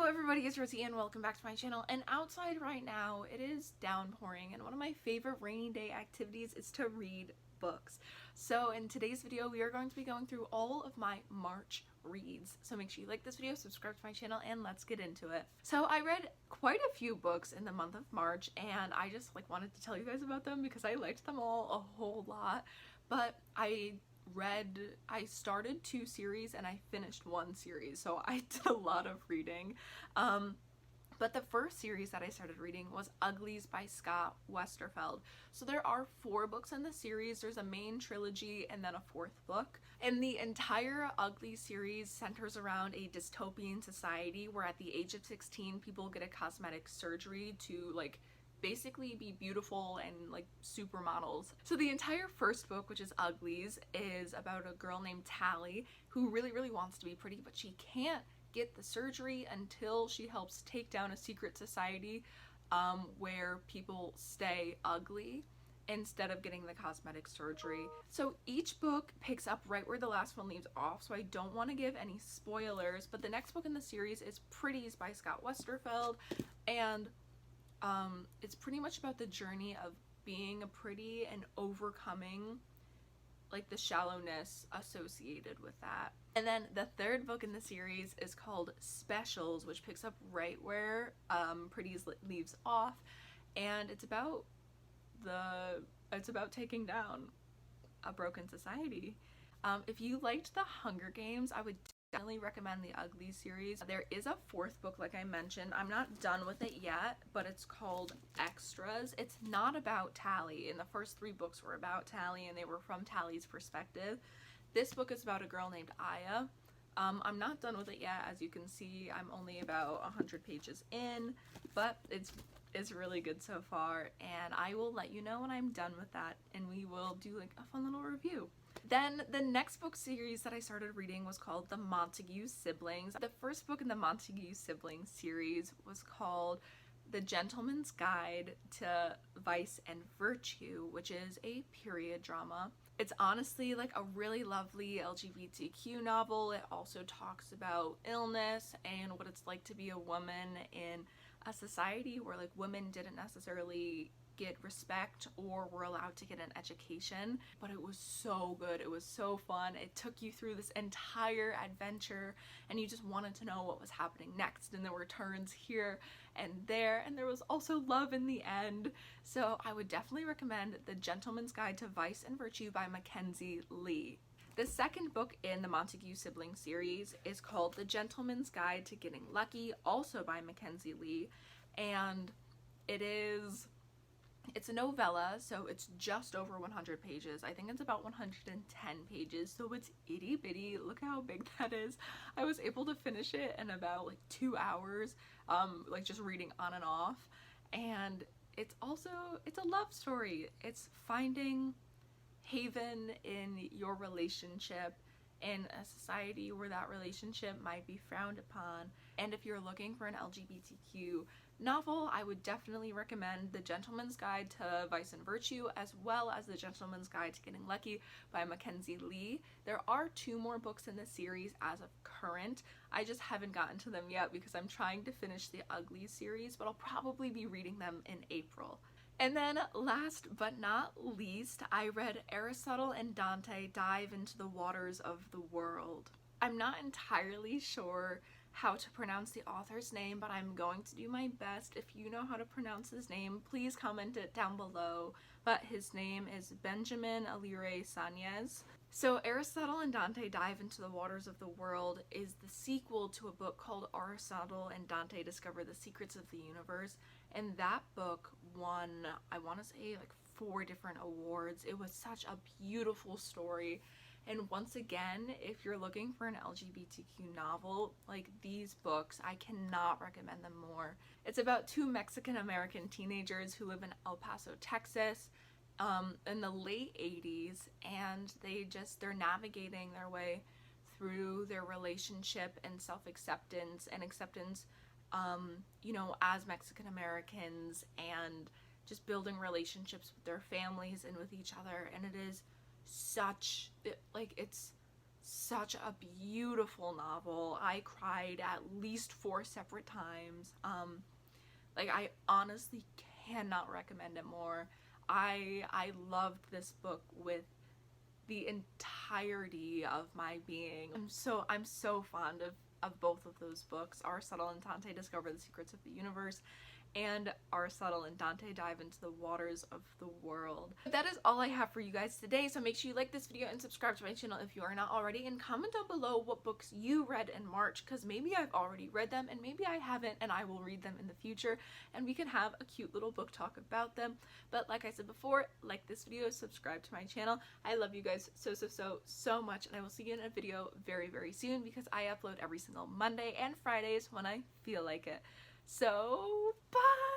Hello everybody, it's Rosie and welcome back to my channel. And outside right now it is downpouring, and one of my favorite rainy day activities is to read books. So in today's video we are going to be going through all of my March reads. So make sure you like this video, subscribe to my channel, and let's get into it. So I read quite a few books in the month of March, and I just wanted to tell you guys about them because I liked them all a whole lot. But I started 2 series and I finished 1 series, so I did a lot of reading. But the first series that I started reading was Uglies by Scott Westerfeld. So there are 4 books in the series. There's a main trilogy and then a 4th book. And the entire Ugly series centers around a dystopian society where at the age of 16 people get a cosmetic surgery to basically be beautiful and supermodels. So the entire first book, which is Uglies, is about a girl named Tally who really wants to be pretty, but she can't get the surgery until she helps take down a secret society where people stay ugly instead of getting the cosmetic surgery. So each book picks up right where the last one leaves off, so I don't want to give any spoilers, but the next book in the series is Pretties by Scott Westerfeld, and it's pretty much about the journey of being a pretty and overcoming the shallowness associated with that. And then the 3rd book in the series is called Specials, which picks up right where Pretties leaves off, and it's about taking down a broken society. If you liked The Hunger Games, I would definitely recommend the Ugly series. There is a 4th book, like I mentioned. I'm not done with it yet, but it's called Extras. It's not about Tally. In the first 3 books were about Tally, and they were from Tally's perspective. This book is about a girl named Aya. I'm not done with it yet. As you can see, I'm only about 100 pages in, but it's really good so far, and I will let you know when I'm done with that, and we will do a fun little review. Then the next book series that I started reading was called The Montague Siblings. The first book in the Montague Siblings series was called The Gentleman's Guide to Vice and Virtue, which is a period drama. It's honestly a really lovely LGBTQ novel. It also talks about illness and what it's like to be a woman in a society where women didn't necessarily get respect or were allowed to get an education. But it was so good. It was so fun. It took you through this entire adventure and you just wanted to know what was happening next, and there were turns here and there, and there was also love in the end. So I would definitely recommend The Gentleman's Guide to Vice and Virtue by Mackenzie Lee. The 2nd book in the Montague Siblings series is called The Gentleman's Guide to Getting Lucky, also by Mackenzie Lee, and it's a novella, so it's just over 100 pages. I think it's about 110 pages, so it's itty bitty. Look how big that is. I was able to finish it in about 2 hours, just reading on and off. And it's a love story. It's finding haven in your relationship in a society where that relationship might be frowned upon. And if you're looking for an LGBTQ novel, I would definitely recommend The Gentleman's Guide to Vice and Virtue, as well as The Gentleman's Guide to Getting Lucky by Mackenzie Lee. There are 2 more books in the series as of current. I just haven't gotten to them yet because I'm trying to finish the Ugly series, but I'll probably be reading them in April. And then last but not least, I read Aristotle and Dante Dive into the Waters of the World. I'm not entirely sure how to pronounce the author's name, but I'm going to do my best. If you know how to pronounce his name, please comment it down below. But his name is Benjamin Alire Sanez. So Aristotle and Dante Dive into the Waters of the World is the sequel to a book called Aristotle and Dante Discover the Secrets of the Universe, and that book won, I want to say 4 different awards. It was such a beautiful story. And once again, if you're looking for an LGBTQ novel, these books, I cannot recommend them more. It's about 2 Mexican-American teenagers who live in El Paso, Texas, in the late 80s, and they're navigating their way through their relationship and self-acceptance and acceptance, as Mexican-Americans, and just building relationships with their families and with each other. And it is it's such a beautiful novel. I cried at least 4 separate times. Like, I honestly cannot recommend it more. I loved this book with the entirety of my being. I'm so fond of both of those books. Aristotle and Dante Discover the Secrets of the Universe, and Aristotle and Dante Dive into the Waters of the World. But that is all I have for you guys today, so make sure you like this video and subscribe to my channel if you are not already, and comment down below what books you read in March, because maybe I've already read them and maybe I haven't, and I will read them in the future and we can have a cute little book talk about them. But like I said before, like this video, subscribe to my channel. I love you guys so much, and I will see you in a video very soon, because I upload every single Monday and Fridays when I feel like it. So, bye!